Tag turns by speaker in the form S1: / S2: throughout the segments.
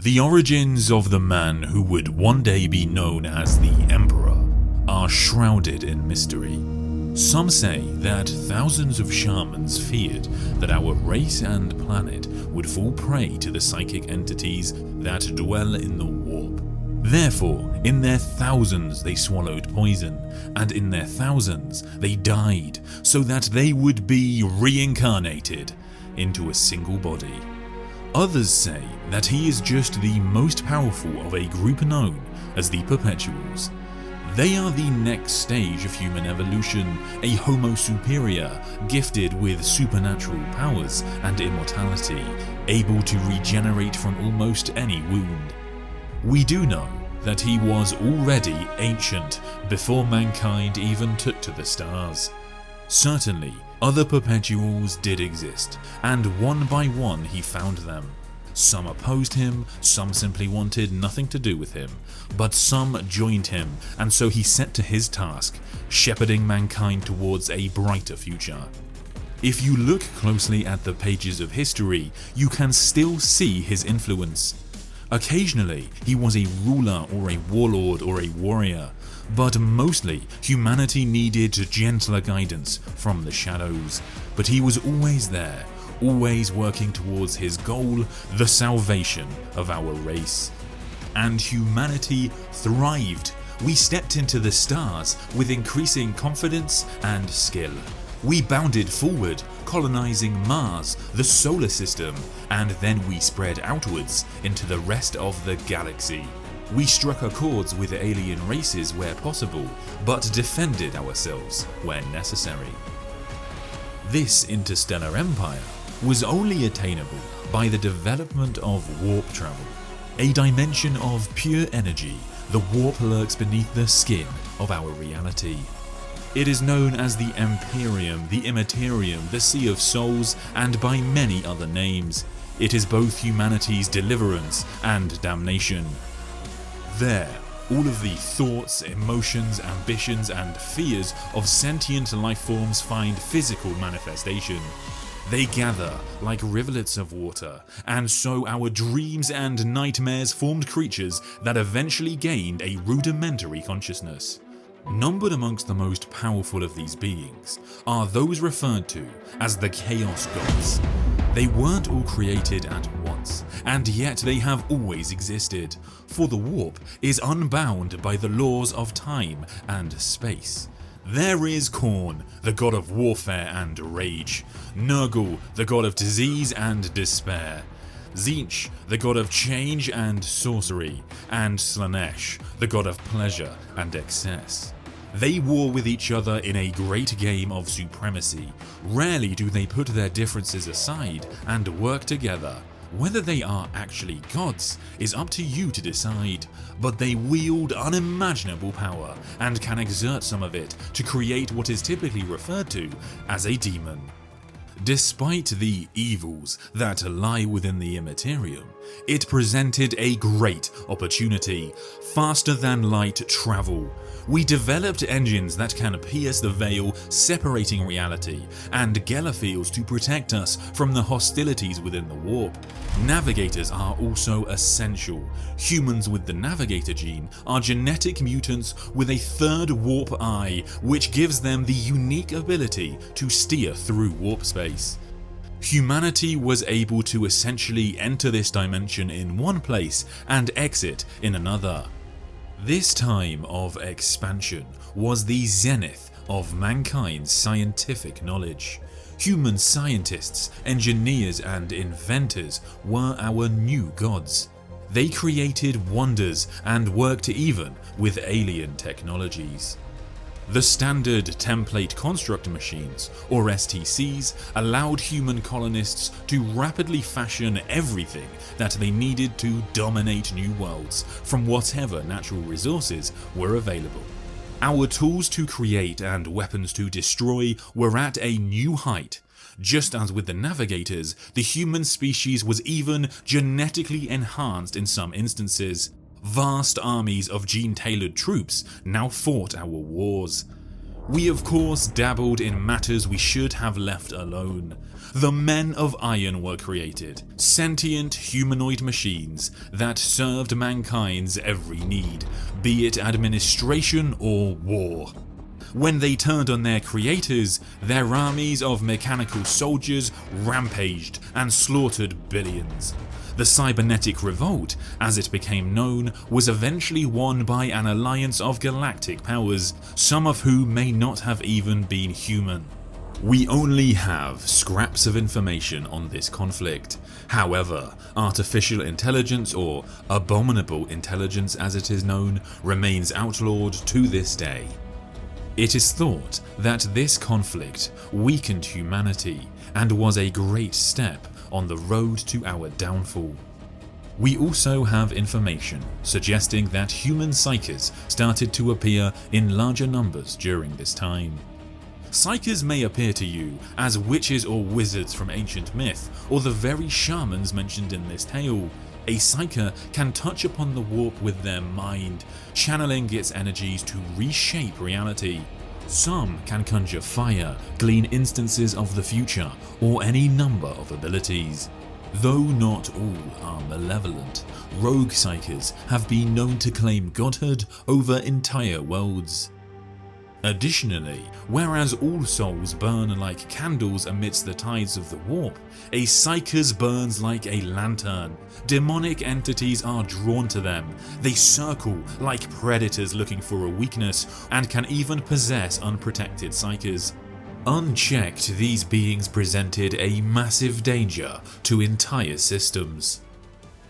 S1: The origins of the man who would one day be known as the Emperor are shrouded in mystery. Some say that thousands of shamans feared that our race and planet would fall prey to the psychic entities that dwell in the warp. Therefore, in their thousands they swallowed poison, and in their thousands they died so that they would be reincarnated into a single body. Others say that he is just the most powerful of a group known as the Perpetuals. They are the next stage of human evolution, a Homo superior gifted with supernatural powers and immortality, able to regenerate from almost any wound. We do know that he was already ancient before mankind even took to the stars. Certainly, other Perpetuals did exist, and one by one he found them. Some opposed him, some simply wanted nothing to do with him, but some joined him, and so he set to his task, shepherding mankind towards a brighter future. If you look closely at the pages of history, you can still see his influence. Occasionally, he was a ruler or a warlord or a warrior, but mostly humanity needed gentler guidance from the shadows. But he was always there, always working towards his goal, the salvation of our race. And humanity thrived. We stepped into the stars with increasing confidence and skill. We bounded forward, colonizing Mars, the solar system, and then we spread outwards into the rest of the galaxy. We struck accords with alien races where possible, but defended ourselves where necessary. This interstellar empire was only attainable by the development of warp travel, a dimension of pure energy. The warp lurks beneath the skin of our reality. It is known as the IMPERIUM, the Immaterium, the Sea of Souls, and by many other names. It is both humanity's deliverance and damnation. There, all of the thoughts, emotions, ambitions, and fears of sentient life forms find physical manifestation. They gather like rivulets of water, and so our dreams and nightmares formed creatures that eventually gained a rudimentary consciousness. Numbered amongst the most powerful of these beings are those referred to as the Chaos Gods. They weren't all created at once, and yet they have always existed, for the warp is unbound by the laws of time and space. There is Khorne, the god of warfare and rage, Nurgle, the god of disease and despair, Tzeentch, the god of change and sorcery, and Slaanesh, the god of pleasure and excess. They war with each other in a great game of supremacy. Rarely do they put their differences aside and work together. Whether they are actually gods is up to you to decide, but they wield unimaginable power and can exert some of it to create what is typically referred to as a demon. Despite the evils that lie within the Immaterium, it presented a great opportunity: faster than light travel. We developed engines that can pierce the veil separating reality, and Gellerfields to protect us from the hostilities within the warp. Navigators are also essential. Humans with the Navigator gene are genetic mutants with a third warp eye, which gives them the unique ability to steer through warp space. Humanity was able to essentially enter this dimension in one place and exit in another. This time of expansion was the zenith of mankind's scientific knowledge. Human scientists, engineers, and inventors were our new gods. They created wonders and worked even with alien technologies. The standard template construct machines, or STCs, allowed human colonists to rapidly fashion everything that they needed to dominate new worlds from whatever natural resources were available. Our tools to create and weapons to destroy were at a new height. Just as with the Navigators, the human species was even genetically enhanced in some instances. Vast armies of gene-tailored troops now fought our wars. We of course dabbled in matters we should have left alone. The Men of Iron were created, sentient humanoid machines that served mankind's every need, be it administration or war. When they turned on their creators, their armies of mechanical soldiers rampaged and slaughtered billions. The Cybernetic Revolt, as it became known, was eventually won by an alliance of galactic powers, some of whom may not have even been human. We only have scraps of information on this conflict. However, artificial intelligence, or abominable intelligence as it is known, remains outlawed to this day. It is thought that this conflict weakened humanity and was a great step on the road to our downfall. We also have information suggesting that human psykers started to appear in larger numbers during this time. Psykers may appear to you as witches or wizards from ancient myth, or the very shamans mentioned in this tale. A psyker can touch upon the warp with their mind, channeling its energies to reshape reality. Some can conjure fire, glean instances of the future, or any number of abilities. Though not all are malevolent, rogue psykers have been known to claim godhood over entire worlds. Additionally, whereas all souls burn like candles amidst the tides of the warp, a psyker's burns like a lantern. Demonic entities are drawn to them. They circle like predators looking for a weakness, and can even possess unprotected psykers. Unchecked, these beings presented a massive danger to entire systems.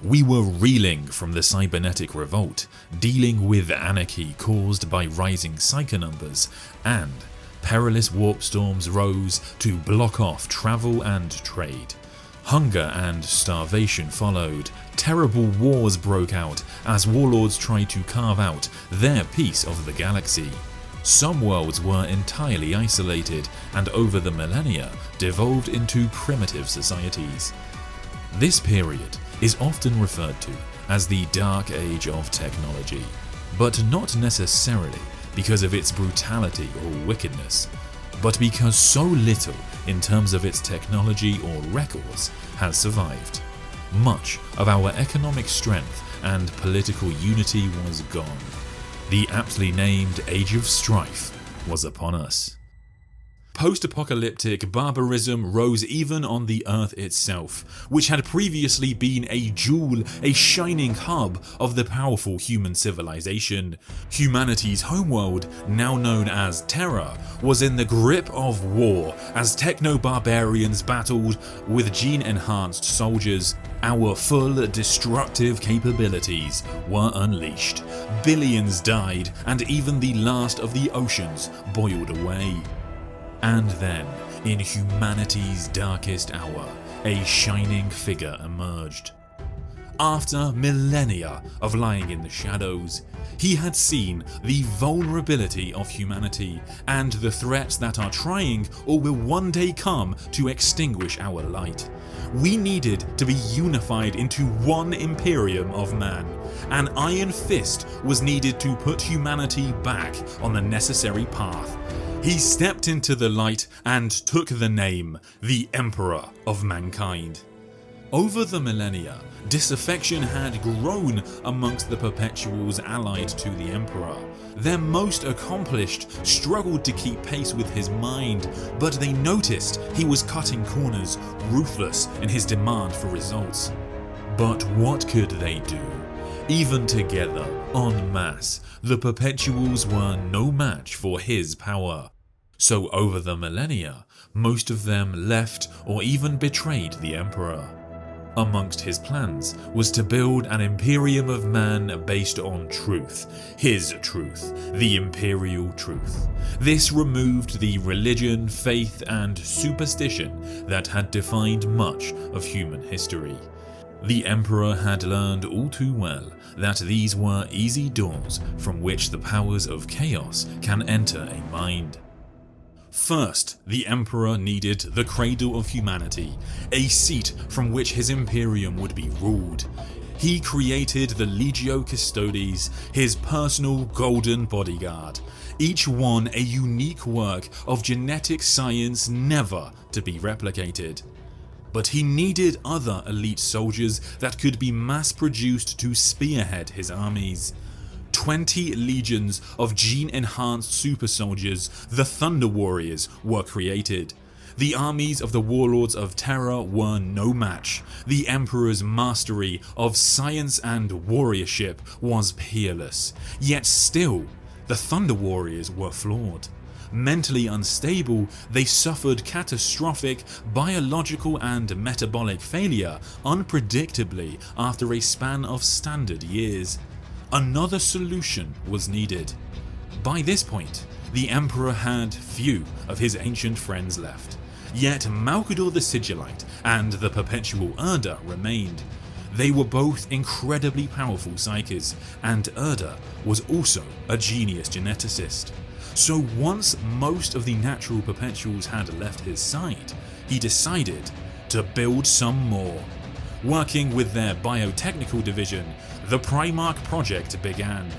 S1: We were reeling from the Cybernetic Revolt, dealing with anarchy caused by rising psyker numbers, and perilous warp storms rose to block off travel and trade. Hunger and starvation followed. Terrible wars broke out as warlords tried to carve out their piece of the galaxy. Some worlds were entirely isolated and over the millennia devolved into primitive societies. This period is often referred to as the Dark Age of Technology, but not necessarily because of its brutality or wickedness, but because so little in terms of its technology or records has survived. Much of our economic strength and political unity was gone. The aptly named Age of Strife was upon us. Post-apocalyptic barbarism rose even on the Earth itself, which had previously been a jewel, a shining hub of the powerful human civilization. Humanity's homeworld, now known as Terra, was in the grip of war as techno-barbarians battled with gene-enhanced soldiers. Our full destructive capabilities were unleashed. Billions died, and even the last of the oceans boiled away. And then, in humanity's darkest hour, a shining figure emerged. After millennia of lying in the shadows, he had seen the vulnerability of humanity and the threats that are trying or will one day come to extinguish our light. We needed to be unified into one Imperium of man. An iron fist was needed to put humanity back on the necessary path. He stepped into the light and took the name, the Emperor of Mankind. Over the millennia, disaffection had grown amongst the Perpetuals allied to the Emperor. Their most accomplished struggled to keep pace with his mind, but they noticed he was cutting corners, ruthless in his demand for results. But what could they do? Even together, en masse, the Perpetuals were no match for his power. So over the millennia, most of them left or even betrayed the Emperor. Amongst his plans was to build an Imperium of man based on truth, his truth, the imperial truth. This removed the religion, faith, and superstition that had defined much of human history. The Emperor had learned all too well that these were easy doors from which the powers of chaos can enter a mind. First, the Emperor needed the cradle of humanity, a seat from which his Imperium would be ruled. he created the Legio Custodes, his personal golden bodyguard, each one a unique work of genetic science never to be replicated. But he needed other elite soldiers that could be mass-produced to spearhead his armies. 20 legions of gene-enhanced super soldiers, the Thunder Warriors, were created. The armies of the Warlords of Terra were no match. The Emperor's mastery of science and warriorship was peerless. Yet still, the Thunder Warriors were flawed. Mentally unstable, they suffered catastrophic biological and metabolic failure unpredictably after a span of standard years. Another solution was needed. By this point, the Emperor had few of his ancient friends left, yet Malkador the Sigillite and the Perpetual Urda remained. They were both incredibly powerful psykers, and Urda was also a genius geneticist. So once most of the natural perpetuals had left his side, he decided to build some more. Working with their biotechnical division, the Primarch project began.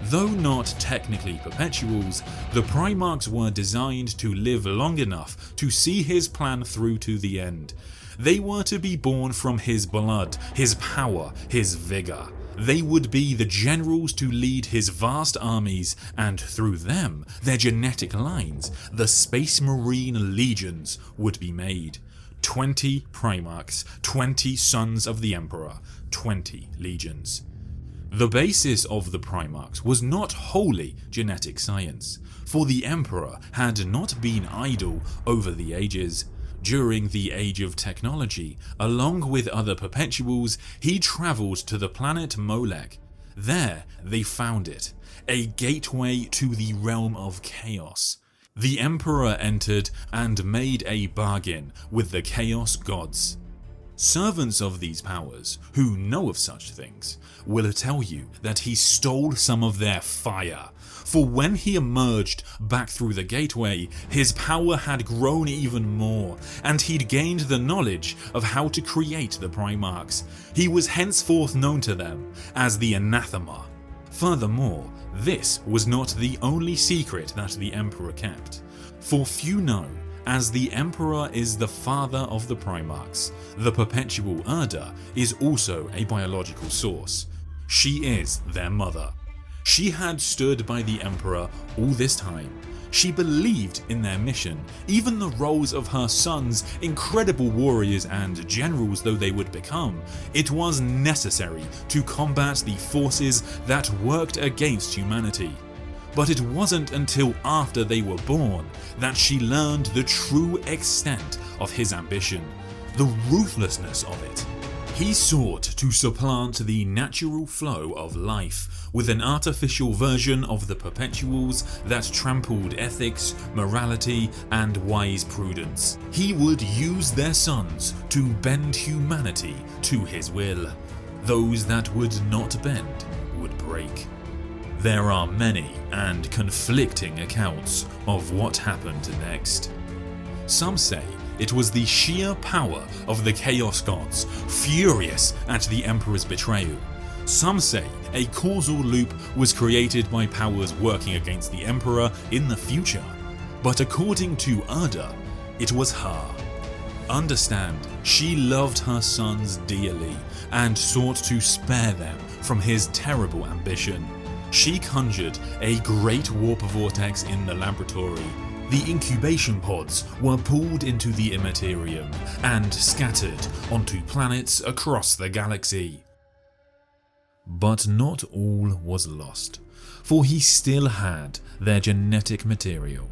S1: Though not technically perpetuals, the Primarchs were designed to live long enough to see his plan through to the end. They were to be born from his blood, his power, his vigor. They would be the generals to lead his vast armies, and through them, their genetic lines, the Space Marine legions, would be made. 20 Primarchs, 20 Sons of the Emperor, 20 legions. The basis of the Primarchs was not wholly genetic science, for the Emperor had not been idle over the ages. During the Age of Technology, along with other Perpetuals, he travelled to the planet Molech. There they found it, a gateway to the realm of chaos. The Emperor entered and made a bargain with the Chaos Gods. Servants of these powers, who know of such things, will tell you that he stole some of their fire. For when he emerged back through the gateway, his power had grown even more, and he'd gained the knowledge of how to create the Primarchs. He was henceforth known to them as the Anathema. Furthermore, this was not the only secret that the Emperor kept, for few know, as the Emperor is the father of the Primarchs, the Perpetual Urda is also a biological source. She is their mother. She had stood by the Emperor all this time. She believed in their mission, even the roles of her sons, incredible warriors and generals though they would become. It was necessary to combat the forces that worked against humanity. But it wasn't until after they were born that she learned the true extent of his ambition, the ruthlessness of it. He sought to supplant the natural flow of life with an artificial version of the Perpetuals that trampled ethics, morality, and wise prudence. He would use their sons to bend humanity to his will. Those that would not bend would break. There are many and conflicting accounts of what happened next. Some say it was the sheer power of the Chaos Gods, furious at the Emperor's betrayal. Some say a causal loop was created by powers working against the Emperor in the future. But according to Urda, it was her. Understand, she loved her sons dearly and sought to spare them from his terrible ambition. She conjured a great warp vortex in the laboratory. The incubation pods were pulled into the Imperium and scattered onto planets across the galaxy. But not all was lost, for he still had their genetic material.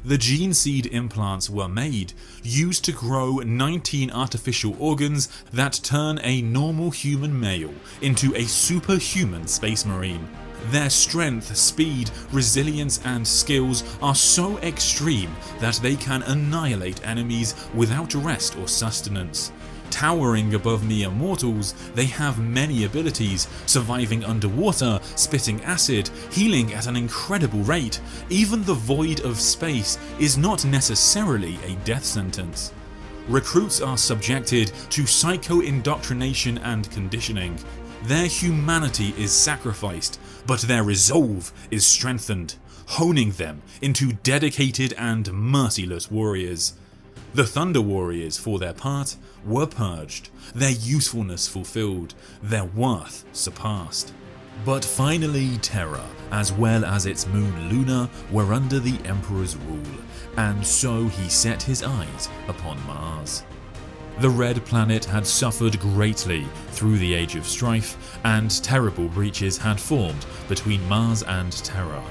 S1: The gene seed implants were made, used to grow 19 artificial organs that turn a normal human male into a superhuman space marine. Their strength, speed, resilience and skills are so extreme that they can annihilate enemies without rest or sustenance. Towering above mere mortals, they have many abilities, surviving underwater, spitting acid, healing at an incredible rate. Even the void of space is not necessarily a death sentence. Recruits are subjected to psycho-indoctrination and conditioning. Their humanity is sacrificed, but their resolve is strengthened, honing them into dedicated and merciless warriors. The Thunder Warriors, for their part, were purged, their usefulness fulfilled, their worth surpassed. But finally Terra, as well as its moon Luna, were under the Emperor's rule, and so he set his eyes upon Mars. The Red Planet had suffered greatly through the Age of Strife, and terrible breaches had formed between Mars and Terra.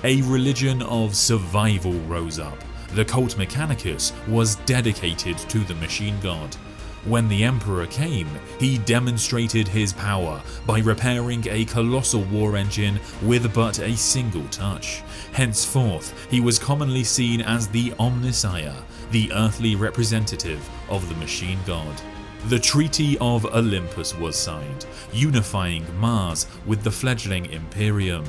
S1: A religion of survival rose up. The cult Mechanicus was dedicated to the machine god. When the Emperor came, he demonstrated his power by repairing a colossal war engine with but a single touch. Henceforth, he was commonly seen as the Omnissiah, the earthly representative of the machine god. The Treaty of Olympus was signed, unifying Mars with the fledgling Imperium.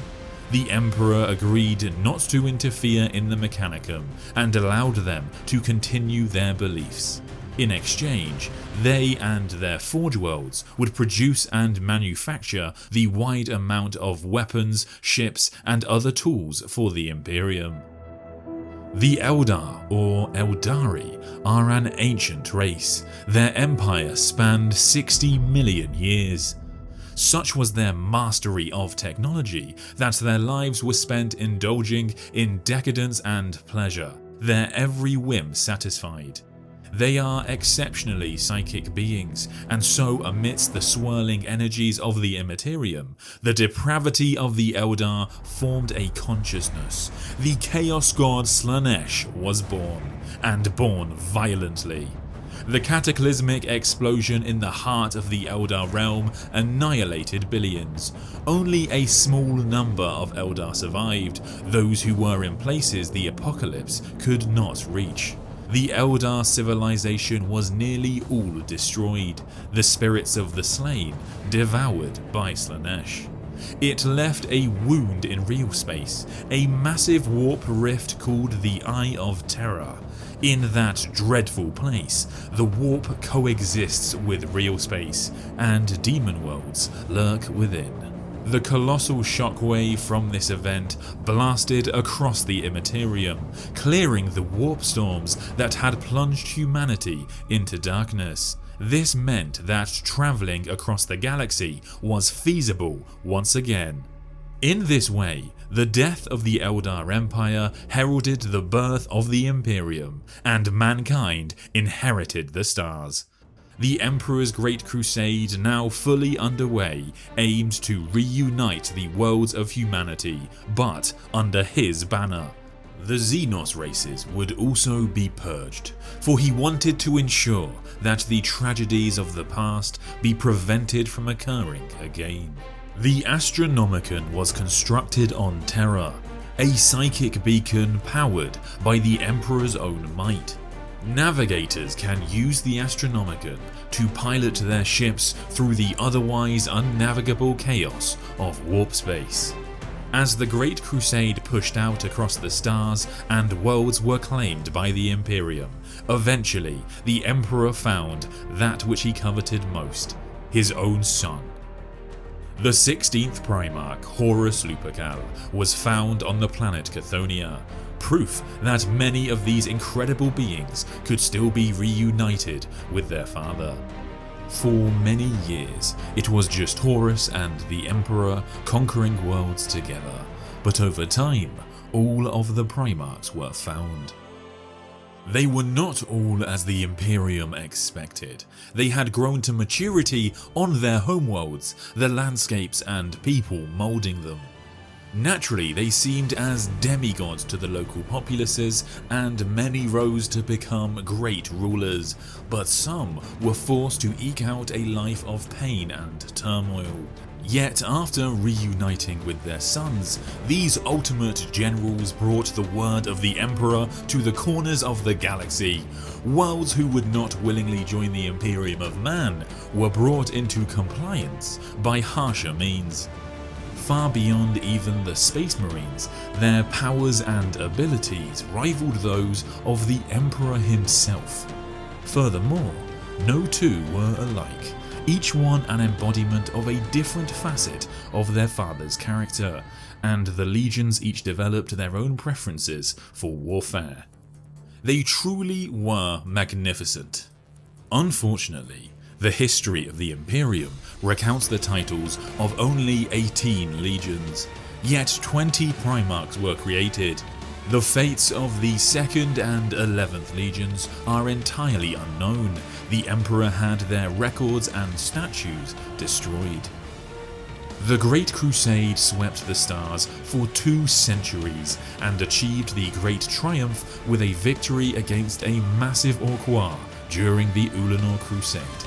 S1: The Emperor agreed not to interfere in the Mechanicum and allowed them to continue their beliefs. In exchange, they and their Forge Worlds would produce and manufacture the wide amount of weapons, ships, and other tools for the Imperium. The Eldar, or Eldari, are an ancient race. Their empire spanned 60 million years. Such was their mastery of technology that their lives were spent indulging in decadence and pleasure, their every whim satisfied. They are exceptionally psychic beings, and so amidst the swirling energies of the Imperium, the depravity of the Eldar formed a consciousness. The Chaos God Slaanesh was born, and born violently. The cataclysmic explosion in the heart of the Eldar realm annihilated billions. Only a small number of Eldar survived, those who were in places the apocalypse could not reach. The Eldar civilization was nearly all destroyed, the spirits of the slain devoured by Slaanesh. It left a wound in real space, a massive warp rift called the Eye of Terra. In that dreadful place, the warp coexists with real space, and demon worlds lurk within. The colossal shockwave from this event blasted across the Imperium, clearing the warp storms that had plunged humanity into darkness. This meant that traveling across the galaxy was feasible once again. In this way, the death of the Eldar Empire heralded the birth of the Imperium, and mankind inherited the stars. The Emperor's Great Crusade, now fully underway, aimed to reunite the worlds of humanity, but under his banner. The Xenos races would also be purged, for he wanted to ensure that the tragedies of the past be prevented from occurring again. The Astronomicon was constructed on Terra, a psychic beacon powered by the Emperor's own might. Navigators can use the Astronomicon to pilot their ships through the otherwise unnavigable chaos of warp space. As the Great Crusade pushed out across the stars and worlds were claimed by the Imperium, eventually the Emperor found that which he coveted most, his own son. The 16th Primarch, Horus Lupercal, was found on the planet Chthoniya, proof that many of these incredible beings could still be reunited with their father. For many years, it was just Horus and the Emperor conquering worlds together, but over time, all of the Primarchs were found. They were not all as the Imperium expected. They had grown to maturity on their homeworlds, the landscapes and people moulding them. Naturally, they seemed as demigods to the local populaces, and many rose to become great rulers, but some were forced to eke out a life of pain and turmoil. Yet after reuniting with their sons, these ultimate generals brought the word of the Emperor to the corners of the galaxy. Worlds who would not willingly join the Imperium of Man were brought into compliance by harsher means. Far beyond even the Space Marines, their powers and abilities rivaled those of the Emperor himself. Furthermore, no two were alike. each one an embodiment of a different facet of their father's character, and the legions each developed their own preferences for warfare. They truly were magnificent. Unfortunately, the history of the Imperium recounts the titles of only 18 legions, yet 20 Primarchs were created. The fates of the 2nd and 11th legions are entirely unknown. The Emperor had their records and statues destroyed. The Great Crusade swept the stars for 2 centuries and achieved the Great Triumph with a victory against a massive Orquar during the Ulanor Crusade.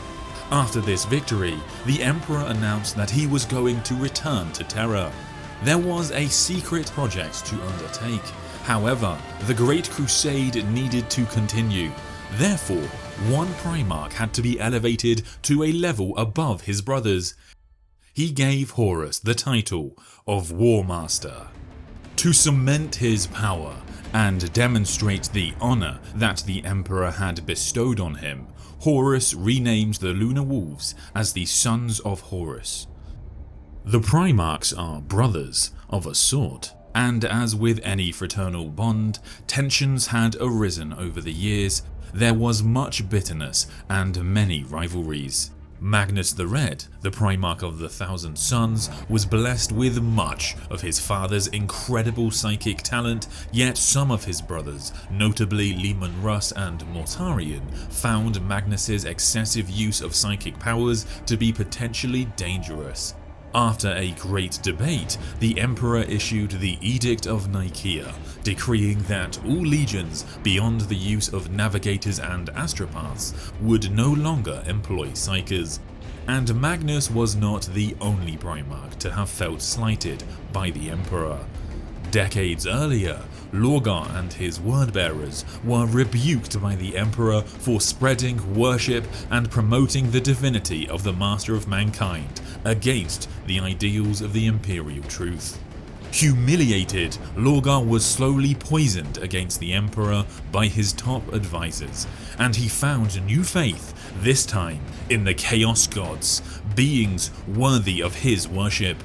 S1: After this victory, the Emperor announced that he was going to return to Terra. There was a secret project to undertake. However, the Great Crusade needed to continue. Therefore, one Primarch had to be elevated to a level above his brothers. He gave Horus the title of War Master. To cement his power and demonstrate the honor that the Emperor had bestowed on him, Horus renamed the Lunar Wolves as the Sons of Horus. The Primarchs are brothers of a sort, and as with any fraternal bond, tensions had arisen over the years. There was much bitterness and many rivalries. Magnus the Red, the Primarch of the Thousand Sons, was blessed with much of his father's incredible psychic talent, yet some of his brothers, notably Leman Russ and Mortarion, found Magnus's excessive use of psychic powers to be potentially dangerous. After a great debate, the Emperor issued the Edict of Nicaea, decreeing that all legions beyond the use of navigators and astropaths would no longer employ psykers. And Magnus was not the only Primarch to have felt slighted by the Emperor. Decades earlier, Lorgar and his wordbearers were rebuked by the Emperor for spreading worship and promoting the divinity of the Master of Mankind against the ideals of the Imperial truth. Humiliated, Lorgar was slowly poisoned against the Emperor by his top advisors, and he found new faith, this time in the Chaos Gods, beings worthy of his worship.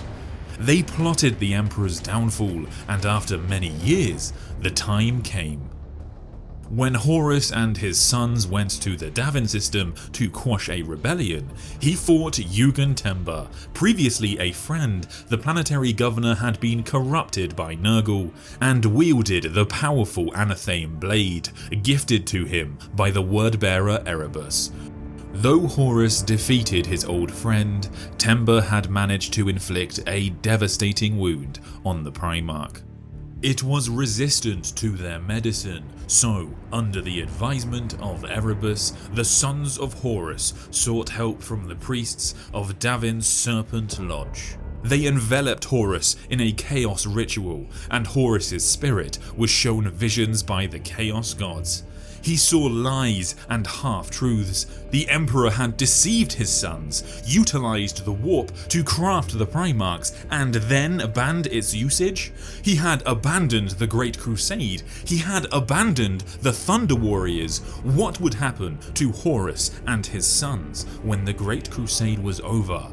S1: They plotted the Emperor's downfall, and after many years, the time came. When Horus and his sons went to the Davin system to quash a rebellion, he fought Yugen Temba. Previously a friend, the planetary governor had been corrupted by Nurgle, and wielded the powerful Anathame blade, gifted to him by the wordbearer Erebus. Though Horus defeated his old friend, Temba had managed to inflict a devastating wound on the Primarch. It was resistant to their medicine, so, under the advisement of Erebus, the Sons of Horus sought help from the priests of Davin's Serpent Lodge. They enveloped Horus in a chaos ritual, and Horus's spirit was shown visions by the Chaos Gods. He saw lies and half-truths. The Emperor had deceived his sons, utilized the warp to craft the Primarchs, and then banned its usage. He had abandoned the Great Crusade. He had abandoned the Thunder Warriors. What would happen to Horus and his sons when the Great Crusade was over?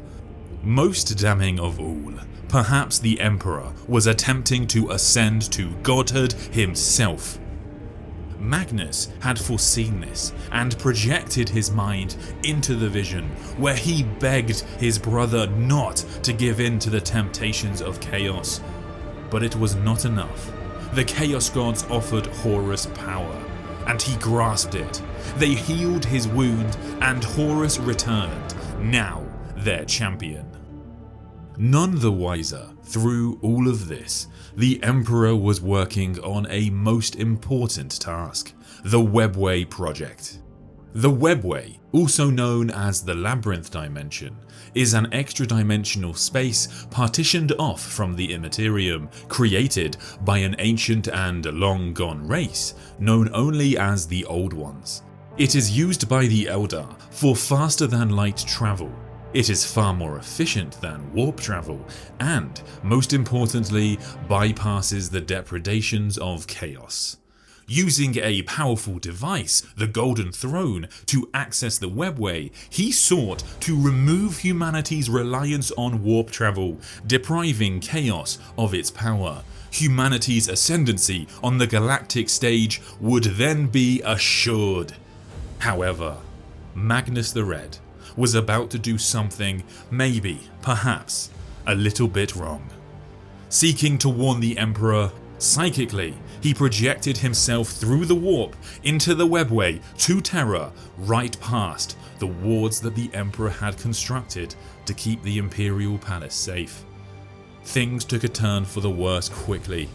S1: Most damning of all, perhaps the Emperor was attempting to ascend to godhood himself. Magnus had foreseen this and projected his mind into the vision, where he begged his brother not to give in to the temptations of chaos. But it was not enough. The Chaos Gods offered Horus power, and he grasped it. They healed his wound, and Horus returned, now their champion. None the wiser, through all of this, the Emperor was working on a most important task, the Webway project. The Webway, also known as the Labyrinth Dimension, is an extra-dimensional space partitioned off from the Imperium, created by an ancient and long-gone race known only as the Old Ones. It is used by the Eldar for faster-than-light travel. It is far more efficient than warp travel, and, most importantly, bypasses the depredations of chaos. Using a powerful device, the Golden Throne, to access the webway, he sought to remove humanity's reliance on warp travel, depriving chaos of its power. Humanity's ascendancy on the galactic stage would then be assured. However, Magnus the Red was about to do something, maybe, perhaps, a little bit wrong. Seeking to warn the Emperor, psychically, he projected himself through the warp into the webway to Terra, right past the wards that the Emperor had constructed to keep the Imperial Palace safe. Things took a turn for the worse quickly.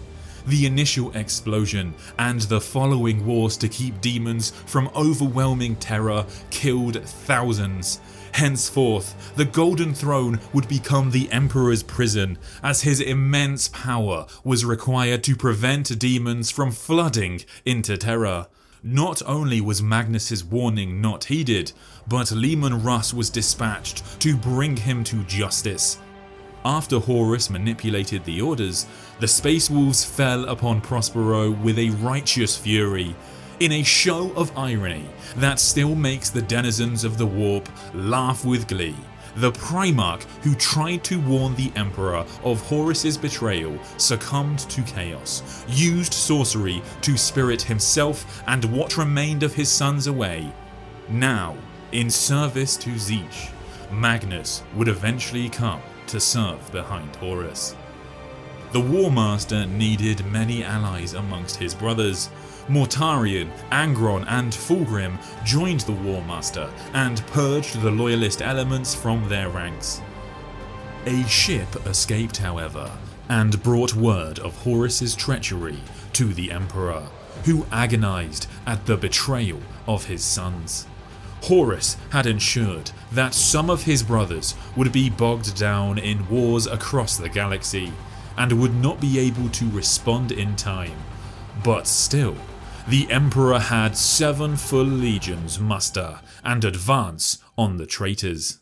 S1: The initial explosion and the following wars to keep demons from overwhelming Terra killed thousands. Henceforth, the Golden Throne would become the Emperor's prison, as his immense power was required to prevent demons from flooding into Terra. Not only was Magnus's warning not heeded, but Leman Russ was dispatched to bring him to justice. After Horus manipulated the orders, the Space Wolves fell upon Prospero with a righteous fury, in a show of irony that still makes the denizens of the warp laugh with glee. The Primarch who tried to warn the Emperor of Horus's betrayal succumbed to chaos, used sorcery to spirit himself and what remained of his sons away. Now, in service to Tzeentch, Magnus would eventually come to serve behind Horus. The War Master needed many allies amongst his brothers. Mortarion, Angron and Fulgrim joined the War Master and purged the loyalist elements from their ranks. A ship escaped, however, and brought word of Horus's treachery to the Emperor, who agonized at the betrayal of his sons. Horus had ensured that some of his brothers would be bogged down in wars across the galaxy and would not be able to respond in time. But still, the Emperor had 7 full legions muster and advance on the traitors.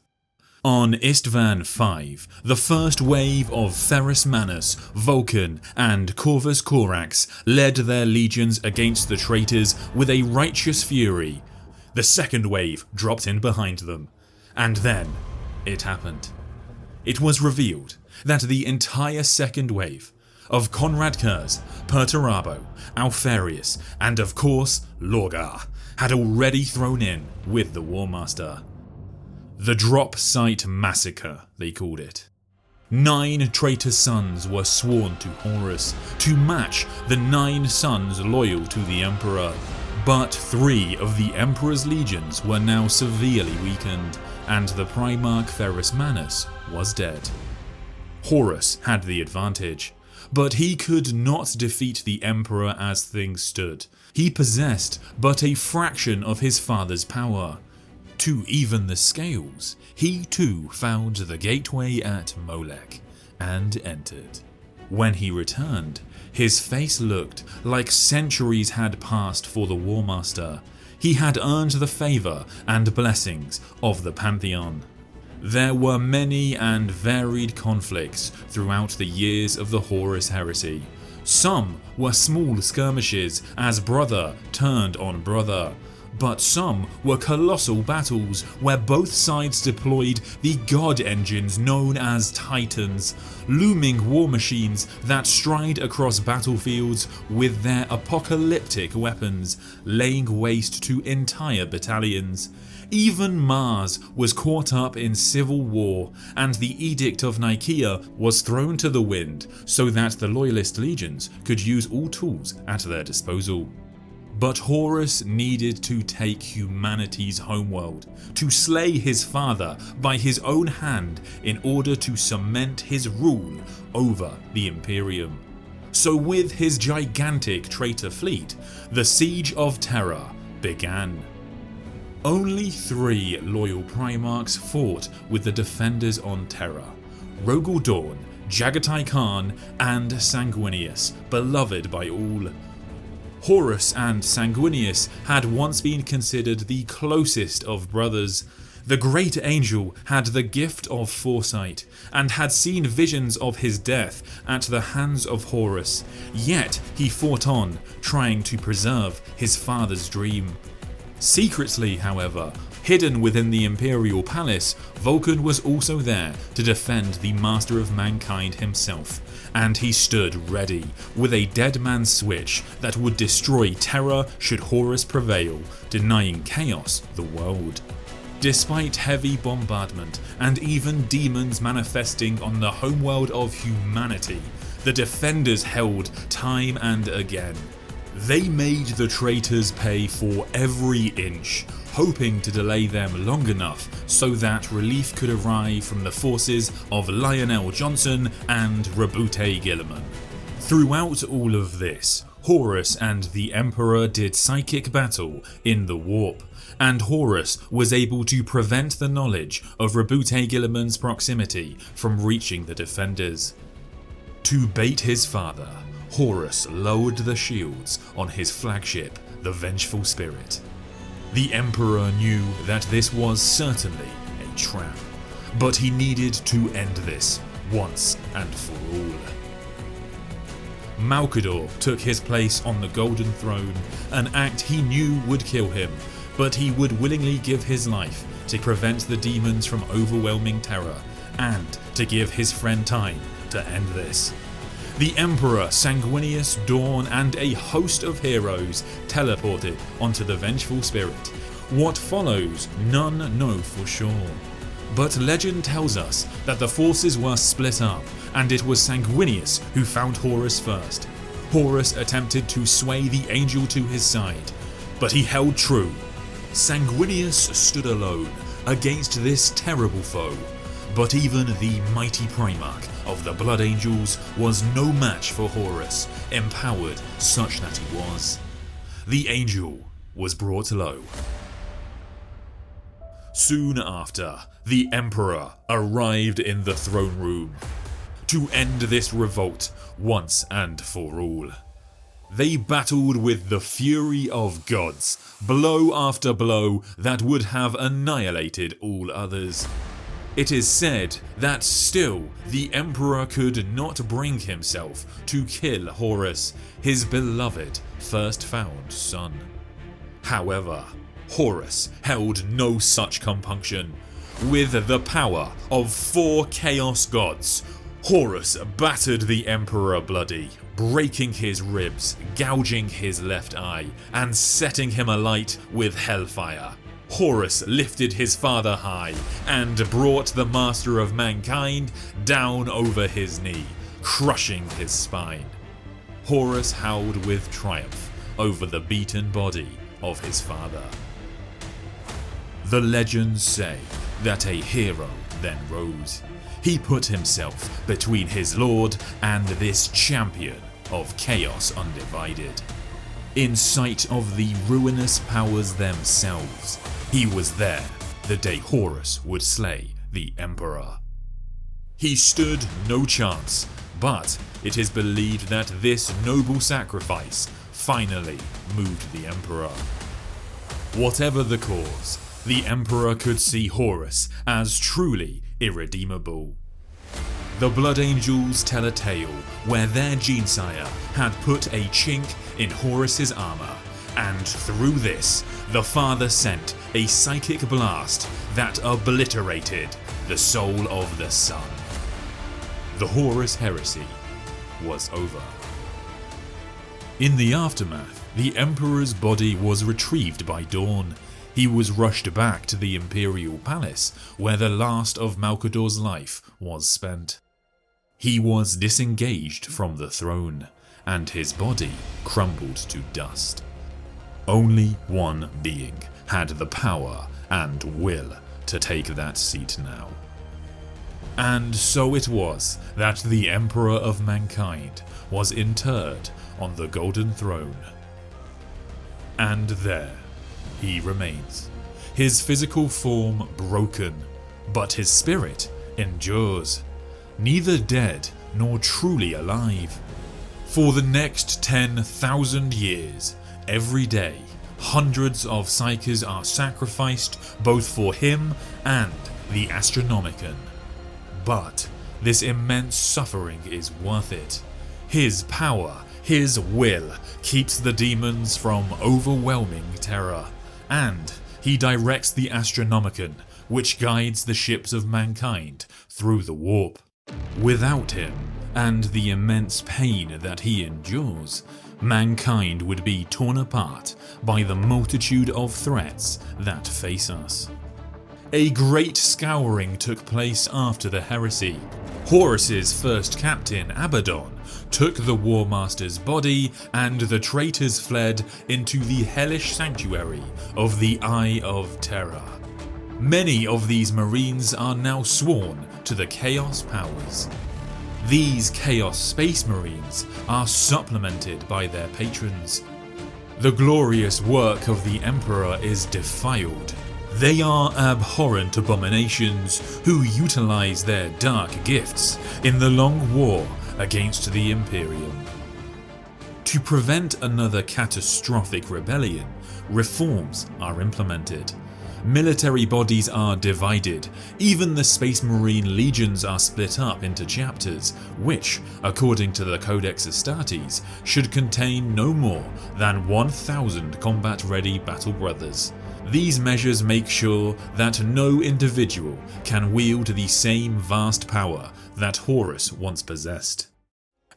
S1: On Istvan V, the first wave of Ferrus Manus, Vulcan and Corvus Corax led their legions against the traitors with a righteous fury. The second wave dropped in behind them, and then it happened. It was revealed that the entire second wave of Conrad Kurz, Perturabo, Alfarius, and of course Lorgar had already thrown in with the War Master. The Drop Site Massacre, they called it. 9 traitor sons were sworn to Horus to match the 9 sons loyal to the Emperor, but 3 of the Emperor's legions were now severely weakened, and the Primarch Ferrus Manus was dead. Horus had the advantage, but he could not defeat the Emperor as things stood. He possessed but a fraction of his father's power. To even the scales, he too found the gateway at Molech and entered. When he returned, his face looked like centuries had passed for the War Master. He had earned the favour and blessings of the Pantheon. There were many and varied conflicts throughout the years of the Horus heresy. Some were small skirmishes as brother turned on brother, but some were colossal battles where both sides deployed the god engines known as Titans, looming war machines that stride across battlefields with their apocalyptic weapons, laying waste to entire battalions. Even Mars was caught up in civil war, and the Edict of Nicaea was thrown to the wind so that the loyalist legions could use all tools at their disposal. But Horus needed to take humanity's homeworld, to slay his father by his own hand in order to cement his rule over the Imperium. So with his gigantic traitor fleet, the Siege of Terra began. Only 3 loyal Primarchs fought with the defenders on Terra: Rogel Dawn, Jagatai Khan and Sanguinius, beloved by all. Horus and Sanguinius had once been considered the closest of brothers. The great angel had the gift of foresight, and had seen visions of his death at the hands of Horus, yet he fought on, trying to preserve his father's dream. Secretly, however, hidden within the Imperial Palace, Vulcan was also there to defend the Master of Mankind himself, and he stood ready with a dead man's switch that would destroy Terra should Horus prevail, denying chaos the world. Despite heavy bombardment and even demons manifesting on the homeworld of humanity, the defenders held time and again. They made the traitors pay for every inch, hoping to delay them long enough so that relief could arrive from the forces of Lionel Johnson and Rabute Gilliman. Throughout all of this, Horus and the Emperor did psychic battle in the warp, and Horus was able to prevent the knowledge of Rabute Gilliman's proximity from reaching the defenders. To bait his father, Horus lowered the shields on his flagship, the Vengeful Spirit. The Emperor knew that this was certainly a trap, but he needed to end this once and for all. Malcador took his place on the Golden Throne, an act he knew would kill him, but he would willingly give his life to prevent the demons from overwhelming Terra, and to give his friend time to end this. The Emperor, Sanguinius, Dawn, and a host of heroes teleported onto the Vengeful Spirit. What follows, none know for sure. But legend tells us that the forces were split up, and it was Sanguinius who found Horus first. Horus attempted to sway the angel to his side, but he held true. Sanguinius stood alone against this terrible foe, but even the mighty Primarch of the Blood Angels was no match for Horus, empowered such that he was. The angel was brought low. Soon after, the Emperor arrived in the throne room to end this revolt once and for all. They battled with the fury of gods, blow after blow that would have annihilated all others. It is said that still the Emperor could not bring himself to kill Horus, his beloved first found son. However, Horus held no such compunction. With the power of 4 Chaos Gods, Horus battered the Emperor bloody, breaking his ribs, gouging his left eye, and setting him alight with hellfire. Horus lifted his father high and brought the Master of Mankind down over his knee, crushing his spine. Horus howled with triumph over the beaten body of his father. The legends say that a hero then rose. He put himself between his lord and this champion of chaos undivided. In sight of the ruinous powers themselves, he was there the day Horus would slay the Emperor. He stood no chance, but it is believed that this noble sacrifice finally moved the Emperor. Whatever the cause, the Emperor could see Horus as truly irredeemable. The Blood Angels tell a tale where their Genesire had put a chink in Horus's armor, and through this, the father sent a psychic blast that obliterated the soul of the son. The Horus heresy was over. In the aftermath, the Emperor's body was retrieved by Dawn. He was rushed back to the Imperial Palace, where the last of Malcador's life was spent. He was disengaged from the throne, and his body crumbled to dust. Only one being had the power and will to take that seat now. And so it was that the Emperor of Mankind was interred on the Golden Throne. And there he remains, his physical form broken, but his spirit endures, neither dead nor truly alive. For the next 10,000 years, every day, Hundreds of psykers are sacrificed both for him and the Astronomicon. But this immense suffering is worth it. His power, his will, keeps the demons from overwhelming Terra, and he directs the Astronomicon, which guides the ships of mankind through the warp. Without him, and the immense pain that he endures, mankind would be torn apart by the multitude of threats that face us. A great scouring took place after the heresy. Horus's first captain, Abaddon, took the War Master's body, and the traitors fled into the hellish sanctuary of the Eye of Terra. Many of these marines are now sworn to the Chaos powers. These Chaos Space Marines are supplemented by their patrons. The glorious work of the Emperor is defiled. They are abhorrent abominations who utilize their dark gifts in the long war against the Imperium. To prevent another catastrophic rebellion, reforms are implemented. Military bodies are divided, even the Space Marine legions are split up into chapters, which, according to the Codex Astartes, should contain no more than 1,000 combat-ready battle brothers. These measures make sure that no individual can wield the same vast power that Horus once possessed.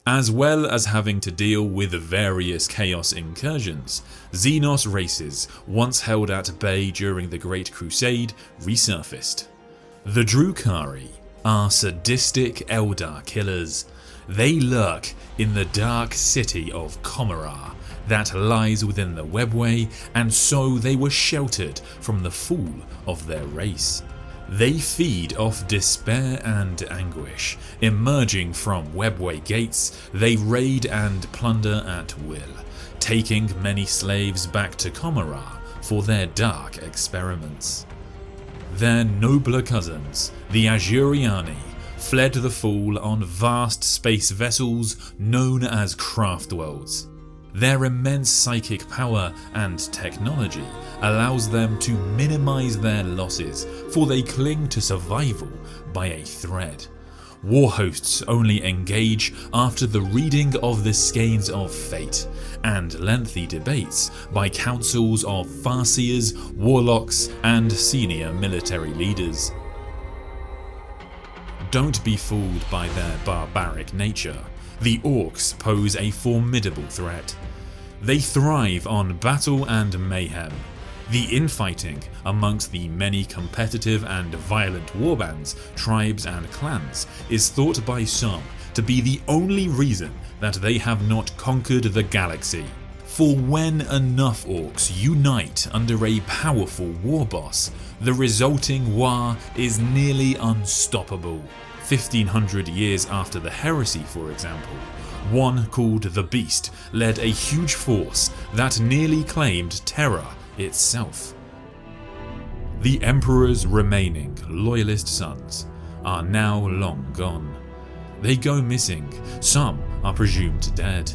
S1: As well as having to deal with various chaos incursions, Xenos races, once held at bay during the Great Crusade, resurfaced. The Drukhari are sadistic Eldar killers. They lurk in the dark city of Commorragh that lies within the webway, and so they were sheltered from the fall of their race. They feed off despair and anguish. Emerging from webway gates, they raid and plunder at will, taking many slaves back to Commorragh for their dark experiments. Their nobler cousins, the Azuriani, fled the fall on vast space vessels known as craft worlds. Their immense psychic power and technology allows them to minimize their losses, for they cling to survival by a thread. War hosts only engage after the reading of the Skeins of Fate and lengthy debates by councils of Farseers, warlocks, and senior military leaders. Don't be fooled by their barbaric nature. The Orcs pose a formidable threat. They thrive on battle and mayhem. The infighting amongst the many competitive and violent warbands, tribes and clans is thought by some to be the only reason that they have not conquered the galaxy. For when enough Orcs unite under a powerful war boss, the resulting war is nearly unstoppable. 1500 years after the heresy, for example, one called the Beast led a huge force that nearly claimed Terra itself. The Emperor's remaining loyalist sons are now long gone. They go missing, some are presumed dead.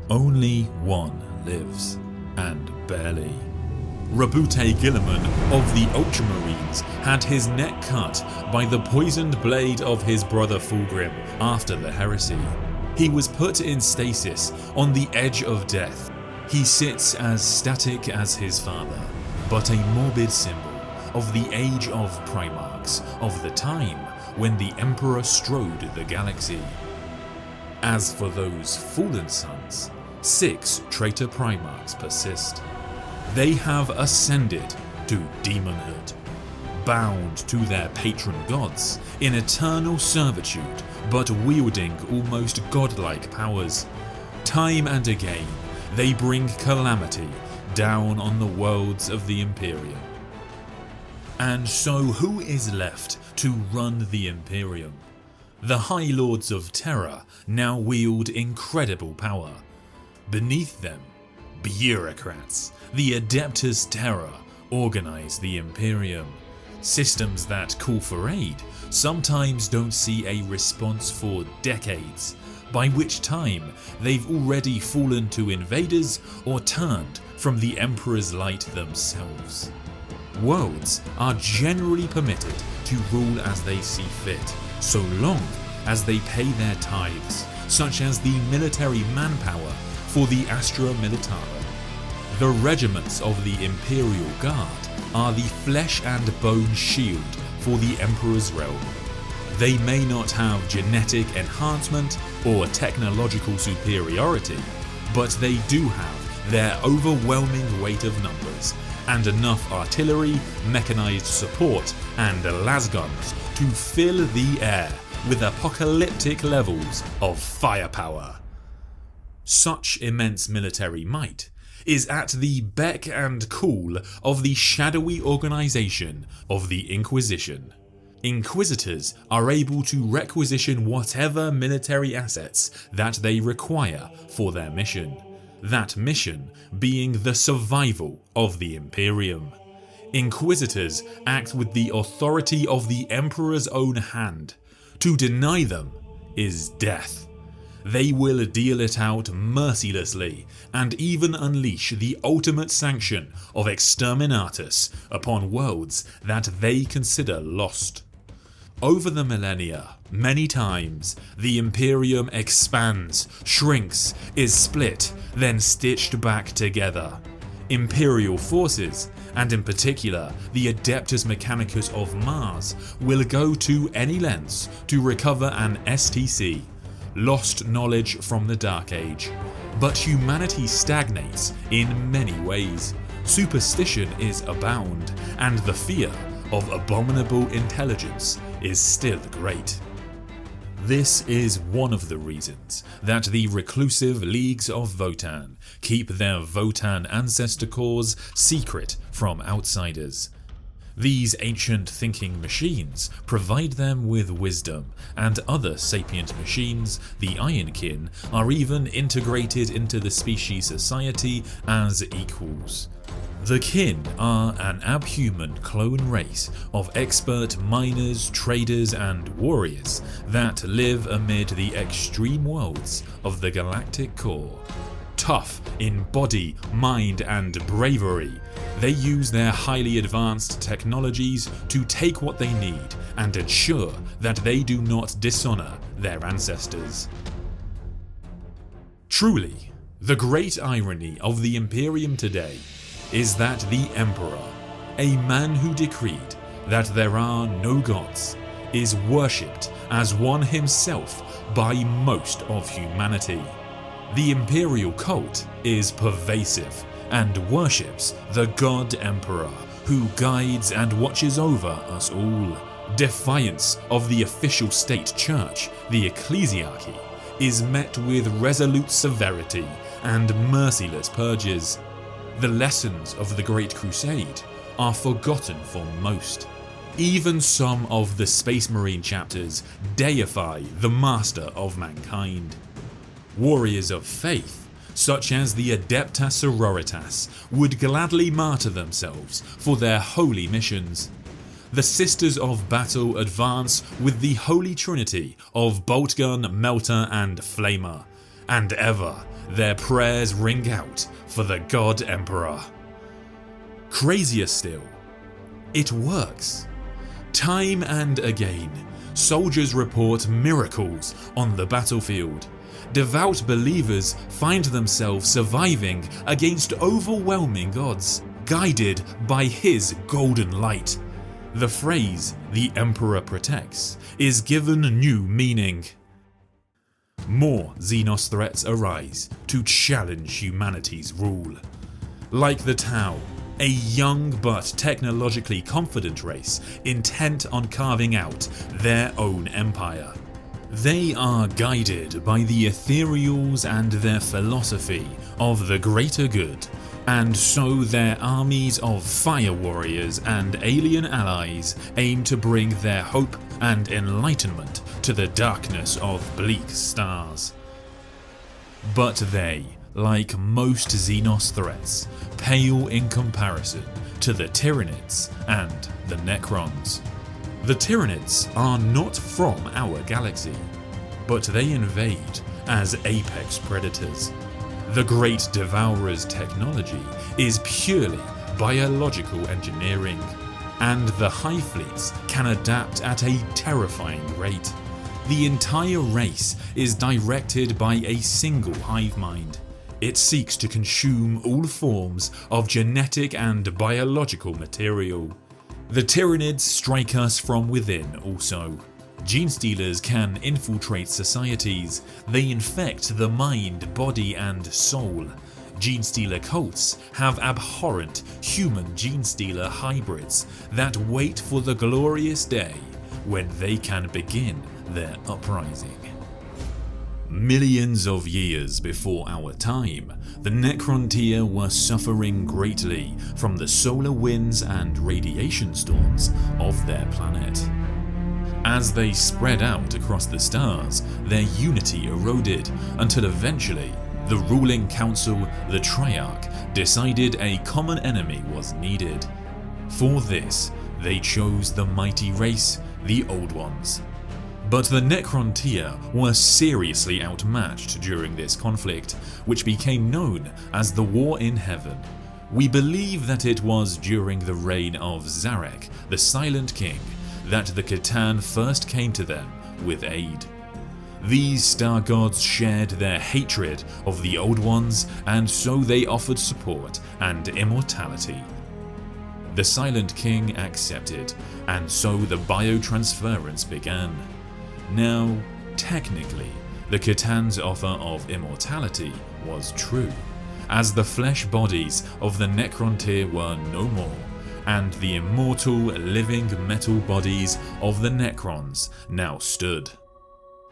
S1: Only one lives, and barely. Rabute Gilliman of the Ultramarines had his neck cut by the poisoned blade of his brother Fulgrim after the heresy. He was put in stasis on the edge of death. He sits as static as his father, but a morbid symbol of the age of Primarchs, of the time when the Emperor strode the galaxy. As for those fallen sons, 6 traitor Primarchs persist. They have ascended to demonhood, bound to their patron gods in eternal servitude, but wielding almost godlike powers. Time and again, they bring calamity down on the worlds of the Imperium. And so who is left to run the Imperium? The High Lords of Terra now wield incredible power. Beneath them, bureaucrats, the Adeptus Terra, organize the Imperium. Systems that call for aid sometimes don't see a response for decades, by which time they've already fallen to invaders or turned from the Emperor's light themselves. Worlds are generally permitted to rule as they see fit, so long as they pay their tithes, such as the military manpower for the Astra Militara. The regiments of the Imperial Guard are the flesh and bone shield for the Emperor's realm. They may not have genetic enhancement or technological superiority, but they do have their overwhelming weight of numbers and enough artillery, mechanized support, and lasguns to fill the air with apocalyptic levels of firepower. Such immense military might is at the beck and call of the shadowy organization of the Inquisition. Inquisitors are able to requisition whatever military assets that they require for their mission, that mission being the survival of the Imperium. Inquisitors act with the authority of the Emperor's own hand. To deny them is death. They will deal it out mercilessly and even unleash the ultimate sanction of exterminatus upon worlds that they consider lost. Over the millennia, many times, the Imperium expands, shrinks, is split, then stitched back together. Imperial forces, and in particular the Adeptus Mechanicus of Mars, will go to any lengths to recover an STC, lost knowledge from the Dark Age. But humanity stagnates in many ways. Superstition is abound, and the fear of abominable intelligence is still great. This is one of the reasons that the reclusive leagues of Votann keep their Votann ancestor cores secret from outsiders. These ancient thinking machines provide them with wisdom, and other sapient machines, the Ironkin, are even integrated into the species society as equals. The Kin are an abhuman clone race of expert miners, traders, and warriors that live amid the extreme worlds of the galactic core. Tough in body, mind, and bravery, they use their highly advanced technologies to take what they need and ensure that they do not dishonor their ancestors. Truly, the great irony of the Imperium today is that the Emperor, a man who decreed that there are no gods, is worshipped as one himself by most of humanity. The Imperial cult is pervasive and worships the God Emperor, who guides and watches over us all. Defiance of the official state church, the ecclesiarchy, is met with resolute severity and merciless purges. The lessons of the Great Crusade are forgotten for most. Even some of the Space Marine chapters deify the master of mankind. Warriors of faith, such as the Adepta Sororitas, would gladly martyr themselves for their holy missions. The Sisters of Battle advance with the Holy Trinity of Boltgun, Melter, and Flamer, and ever their prayers ring out for the God Emperor. Crazier still, it works. Time and again, soldiers report miracles on the battlefield. Devout believers find themselves surviving against overwhelming odds, guided by his golden light. The phrase, "the Emperor protects," is given new meaning. More Xenos threats arise to challenge humanity's rule. Like the Tau, a young but technologically confident race intent on carving out their own empire. They are guided by the ethereals and their philosophy of the greater good, and so their armies of fire warriors and alien allies aim to bring their hope and enlightenment to the darkness of bleak stars. But they, like most Xenos threats, pale in comparison to the Tyranids and the Necrons. The Tyranids are not from our galaxy, but they invade as apex predators. The Great Devourer's technology is purely biological engineering, and the Hive Fleets can adapt at a terrifying rate. The entire race is directed by a single hive mind. It seeks to consume all forms of genetic and biological material. The Tyranids strike us from within also. Gene stealers can infiltrate societies. They infect the mind, body and soul. Gene stealer cults have abhorrent human gene stealer hybrids that wait for the glorious day when they can begin their uprising. Millions of years before our time, the Necrontyr were suffering greatly from the solar winds and radiation storms of their planet. As they spread out across the stars, their unity eroded until eventually the ruling council, the Triarch, decided a common enemy was needed. For this, they chose the mighty race, the Old Ones. But the Necrontyr were seriously outmatched during this conflict, which became known as the War in Heaven. We believe that it was during the reign of Zarek, the Silent King, that the Catan first came to them with aid. These star gods shared their hatred of the Old Ones, and so they offered support and immortality. The Silent King accepted, and so the biotransference began. Now, technically, the Catan's offer of immortality was true, as the flesh bodies of the Necrontyr were no more, and the immortal, living metal bodies of the Necrons now stood.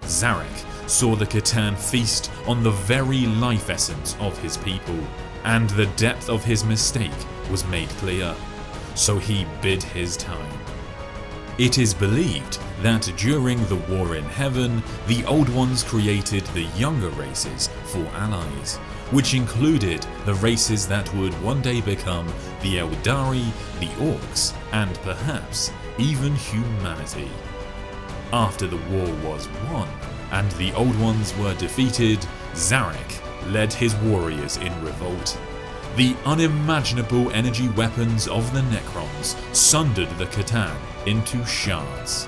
S1: Zarek saw the Catan feast on the very life essence of his people, and the depth of his mistake was made clear, so he bid his time. It is believed that during the War in Heaven, the Old Ones created the younger races for allies, which included the races that would one day become the Eldari, the Orcs, and perhaps even humanity. After the war was won and the Old Ones were defeated, Zarek led his warriors in revolt. The unimaginable energy weapons of the Necrons sundered the Catan into shards.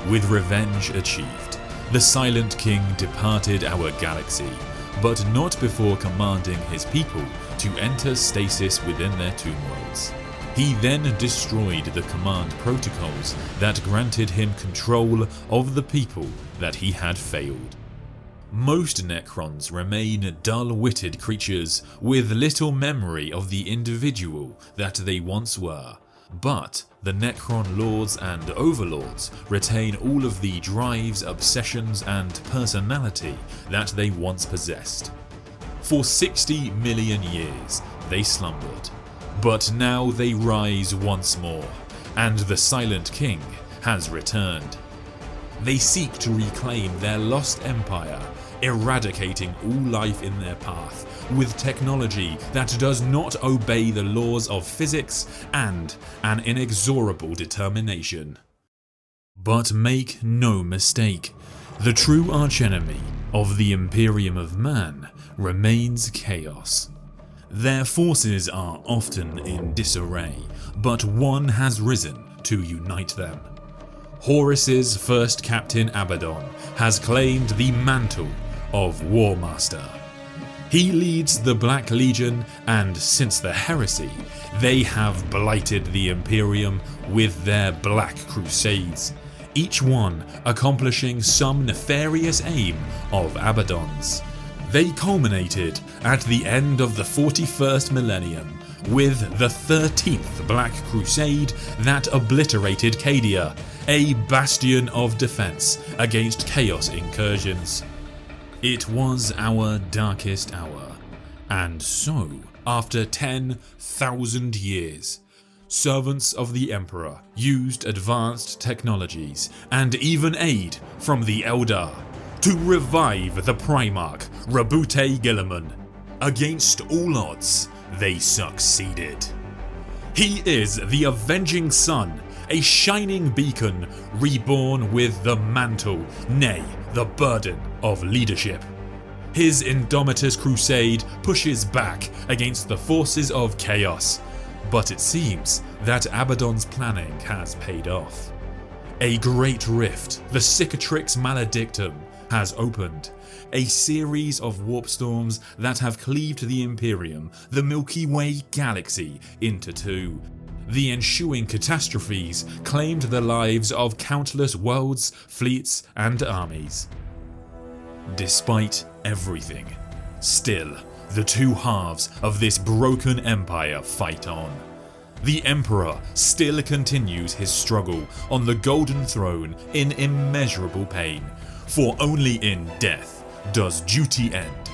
S1: With revenge achieved, the Silent King departed our galaxy, but not before commanding his people to enter stasis within their tomb worlds. He then destroyed the command protocols that granted him control of the people that he had failed. Most Necrons remain dull-witted creatures with little memory of the individual that they once were, but the Necron Lords and Overlords retain all of the drives, obsessions and personality that they once possessed. For 60 million years they slumbered, but now they rise once more, and the Silent King has returned. They seek to reclaim their lost empire, eradicating all life in their path with technology that does not obey the laws of physics and an inexorable determination. But make no mistake, the true archenemy of the Imperium of Man remains chaos. Their forces are often in disarray, but one has risen to unite them. Horus's first captain Abaddon has claimed the mantle of War Master. He leads the Black Legion, and since the Heresy, they have blighted the Imperium with their Black Crusades, each one accomplishing some nefarious aim of Abaddon's. They culminated at the end of the 41st millennium with the 13th Black Crusade that obliterated Cadia, a bastion of defense against chaos incursions. It was our darkest hour, and so, after 10,000 years, servants of the Emperor used advanced technologies and even aid from the Eldar to revive the Primarch Rabute Guilliman. Against all odds, they succeeded. He is the Avenging Sun, a shining beacon reborn with the mantle, nay, the burden of leadership. His indomitous crusade pushes back against the forces of chaos, but it seems that Abaddon's planning has paid off. A great rift, the Cicatrix Maledictum, has opened, a series of warp storms that have cleaved the Imperium, the Milky Way galaxy, into two. The ensuing catastrophes claimed the lives of countless worlds, fleets, and armies. Despite everything, still, the two halves of this broken empire fight on. The Emperor still continues his struggle on the Golden Throne in immeasurable pain, for only in death does duty end.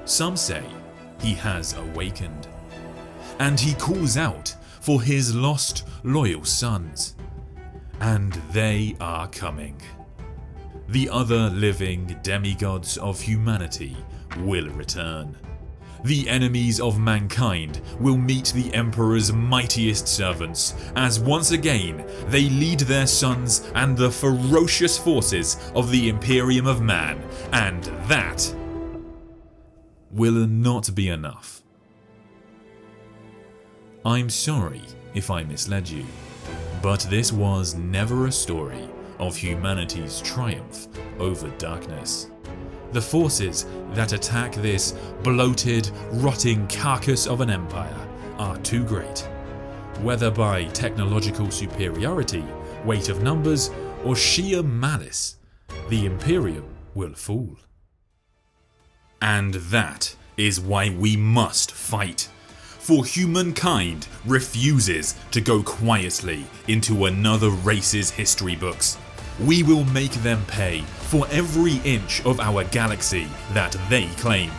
S1: Some say he has awakened, and he calls out for his lost loyal sons, and they are coming. The other living demigods of humanity will return. The enemies of mankind will meet the Emperor's mightiest servants, as once again they lead their sons and the ferocious forces of the Imperium of Man, and that will not be enough. I'm sorry if I misled you, but this was never a story of humanity's triumph over darkness. The forces that attack this bloated, rotting carcass of an empire are too great. Whether by technological superiority, weight of numbers, or sheer malice, the Imperium will fall. And that is why we must fight. For humankind refuses to go quietly into another race's history books. We will make them pay for every inch of our galaxy that they claim,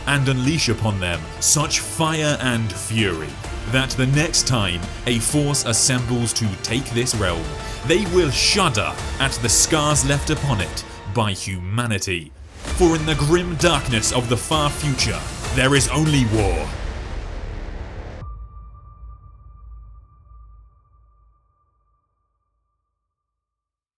S1: and unleash upon them such fire and fury that the next time a force assembles to take this realm, they will shudder at the scars left upon it by humanity. For in the grim darkness of the far future, there is only war.